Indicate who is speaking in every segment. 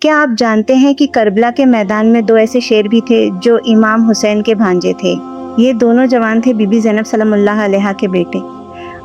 Speaker 1: کیا آپ جانتے ہیں کہ کربلا کے میدان میں 2 ایسے شیر بھی تھے جو امام حسین کے بھانجے تھے؟ یہ دونوں جوان تھے بی بی زینب سلام اللہ علیہا کے بیٹے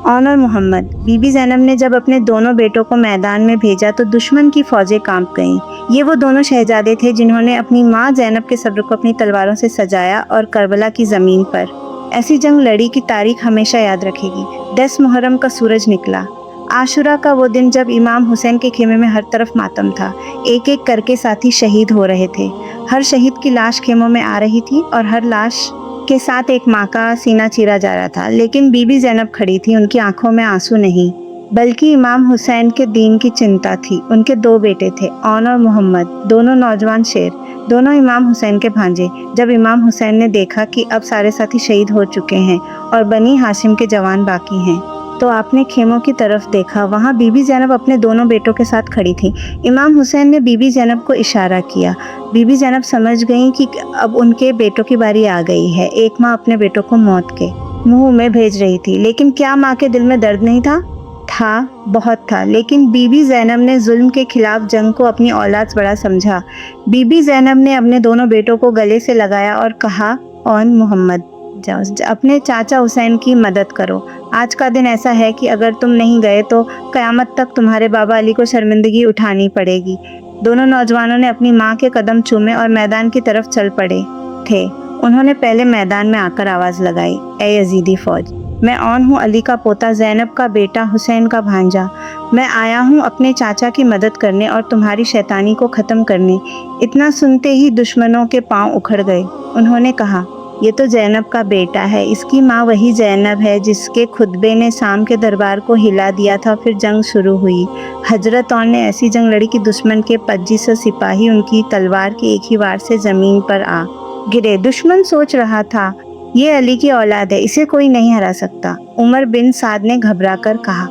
Speaker 1: اون اور محمد۔ بی بی زینب نے جب اپنے دونوں بیٹوں کو میدان میں بھیجا تو دشمن کی فوجیں کانپ گئیں۔ یہ وہ دونوں شہزادے تھے جنہوں نے اپنی ماں زینب کے صبر کو اپنی تلواروں سے سجایا اور کربلا کی زمین پر ایسی جنگ لڑی کی تاریخ ہمیشہ یاد رکھے گی۔ 10 محرم کا سورج نکلا، عاشورہ کا وہ دن جب امام حسین کے خیمے میں ہر طرف ماتم تھا۔ ایک ایک کر کے ساتھی شہید ہو رہے تھے۔ ہر شہید کی لاش خیموں میں آ رہی تھی اور ہر لاش کے ساتھ ایک ماں کا سینہ چیرا جا رہا تھا، لیکن بی بی زینب کھڑی تھی۔ ان کی آنکھوں میں آنسو نہیں بلکہ امام حسین کے دین کی چنتا تھی۔ ان کے 2 بیٹے تھے، اون اور محمد، دونوں نوجوان شیر، دونوں امام حسین کے بھانجے۔ جب امام حسین نے دیکھا کہ اب سارے ساتھی شہید ہو چکے ہیں اور بنی ہاشم کے جوان باقی ہیں تو آپ نے خیموں کی طرف دیکھا۔ وہاں بی بی زینب اپنے دونوں بیٹوں کے ساتھ کھڑی تھی۔ امام حسین نے بی بی زینب کو اشارہ کیا۔ بی بی زینب سمجھ گئیں کہ اب ان کے بیٹوں کی باری آ گئی ہے۔ ایک ماں اپنے بیٹوں کو موت کے منہ میں بھیج رہی تھی، لیکن کیا ماں کے دل میں درد نہیں تھا؟ تھا، بہت تھا، لیکن بی بی زینب نے ظلم کے خلاف جنگ کو اپنی اولاد سے بڑا سمجھا۔ بی بی زینب نے اپنے دونوں بیٹوں کو گلے سے لگایا اور کہا، اون محمد، جاؤ اپنے چاچا حسین کی مدد کرو۔ آج کا دن ایسا ہے کہ اگر تم نہیں گئے تو قیامت تک تمہارے بابا علی کو شرمندگی اٹھانی پڑے گی۔ دونوں نوجوانوں نے اپنی ماں کے قدم چومے اور میدان کی طرف چل پڑے تھے۔ انہوں نے پہلے میدان میں آ کر آواز لگائی، اے یزیدی فوج، میں اون ہوں، علی کا پوتا، زینب کا بیٹا، حسین کا بھانجا۔ میں آیا ہوں اپنے چاچا کی مدد کرنے اور تمہاری شیطانی کو ختم کرنے۔ اتنا سنتے ہی دشمنوں کے پاؤں اکھڑ گئے۔ انہوں نے کہا، یہ تو زینب کا بیٹا ہے، اس کی ماں وہی زینب ہے جس کے خطبے نے شام کے دربار کو ہلا دیا تھا۔ پھر جنگ شروع ہوئی۔ حضرت اون نے ایسی جنگ لڑی کہ دشمن کے 2500 سپاہی ان کی تلوار کے ایک ہی وار سے زمین پر آ گرے۔ دشمن سوچ رہا تھا، یہ علی کی اولاد ہے، اسے کوئی نہیں ہرا سکتا۔ عمر بن سعد نے گھبرا کر کہا،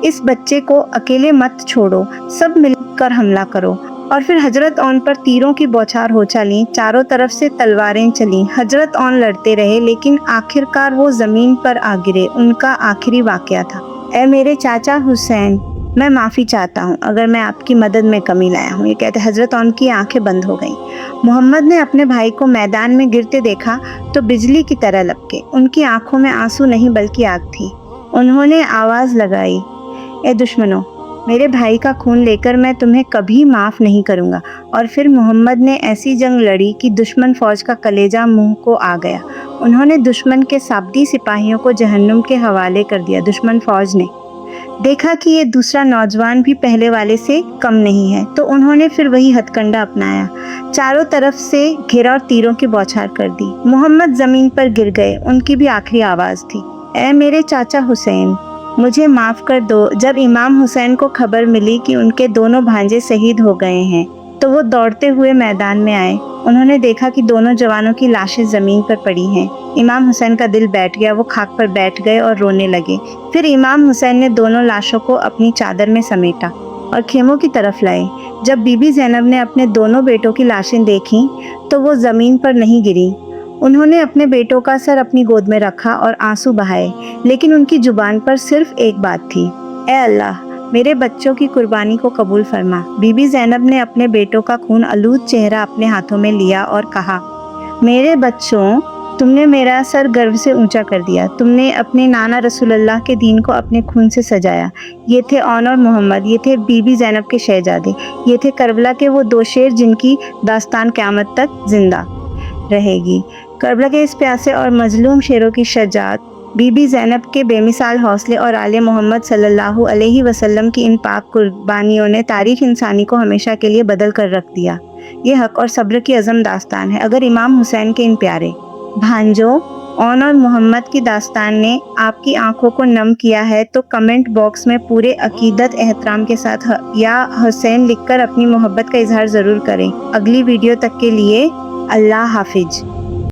Speaker 1: اس بچے کو اکیلے مت چھوڑو، سب مل کر حملہ کرو۔ اور پھر حضرت اون پر تیروں کی بوچھار ہو چلی، چاروں طرف سے تلواریں چلیں۔ حضرت اون لڑتے رہے لیکن آخرکار وہ زمین پر آ گرے۔ ان کا آخری واقعہ تھا، اے میرے چاچا حسین، میں معافی چاہتا ہوں اگر میں آپ کی مدد میں کمی لایا ہوں۔ یہ کہتے حضرت اون کی آنکھیں بند ہو گئیں۔ محمد نے اپنے بھائی کو میدان میں گرتے دیکھا تو بجلی کی طرح لپکے۔ ان کی آنکھوں میں آنسو نہیں بلکہ آگ تھی۔ انہوں نے آواز لگائی، اے دشمنوں، میرے بھائی کا خون لے کر میں تمہیں کبھی معاف نہیں کروں گا۔ اور پھر محمد نے ایسی جنگ لڑی کہ دشمن فوج کا کلیجہ منہ کو آ گیا۔ انہوں نے دشمن کے صابدی سپاہیوں کو جہنم کے حوالے کر دیا۔ دشمن فوج نے دیکھا کہ یہ دوسرا نوجوان بھی پہلے والے سے کم نہیں ہے تو انہوں نے پھر وہی ہتھ کنڈہ اپنایا، چاروں طرف سے گھیرا اور تیروں کی بوچھار کر دی۔ محمد زمین پر گر گئے۔ ان کی بھی آخری آواز تھی، اے میرے چاچا حسین، مجھے معاف کر دو۔ جب امام حسین کو خبر ملی کہ ان کے دونوں بھانجے شہید ہو گئے ہیں تو وہ دوڑتے ہوئے میدان میں آئے۔ انہوں نے دیکھا کہ دونوں جوانوں کی لاشیں زمین پر پڑی ہیں۔ امام حسین کا دل بیٹھ گیا، وہ خاک پر بیٹھ گئے اور رونے لگے۔ پھر امام حسین نے دونوں لاشوں کو اپنی چادر میں سمیٹا اور خیموں کی طرف لائے۔ جب بی بی زینب نے اپنے دونوں بیٹوں کی لاشیں دیکھیں تو وہ زمین پر نہیں گریں۔ انہوں نے اپنے بیٹوں کا سر اپنی گود میں رکھا اور آنسو بہائے، لیکن ان کی زبان پر صرف ایک بات تھی، اے اللہ، میرے بچوں کی قربانی کو قبول فرما۔ بی بی زینب نے اپنے بیٹوں کا خون آلود چہرہ اپنے ہاتھوں میں لیا اور کہا، میرے بچوں، تم نے میرا سر گرو سے اونچا کر دیا۔ تم نے اپنے نانا رسول اللہ کے دین کو اپنے خون سے سجایا۔ یہ تھے اون اور محمد، یہ تھے بی بی زینب کے شہزادے، یہ تھے کربلا کے وہ 2 شیر جن کی داستان قیامت تک زندہ رہے گی۔ کربلا کے اس پیاسے اور مظلوم شیروں کی شجاعت، بی بی زینب کے بے مثال حوصلے اور آل محمد صلی اللہ علیہ وسلم کی ان پاک قربانیوں نے تاریخ انسانی کو ہمیشہ کے لیے بدل کر رکھ دیا۔ یہ حق اور صبر کی عظیم داستان ہے۔ اگر امام حسین کے ان پیارے بھانجوں اون اور محمد کی داستان نے آپ کی آنکھوں کو نم کیا ہے تو کمنٹ باکس میں پورے عقیدت احترام کے ساتھ یا حسین لکھ کر اپنی محبت کا اظہار ضرور کریں۔ اگلی ویڈیو تک کے لیے اللہ حافظ۔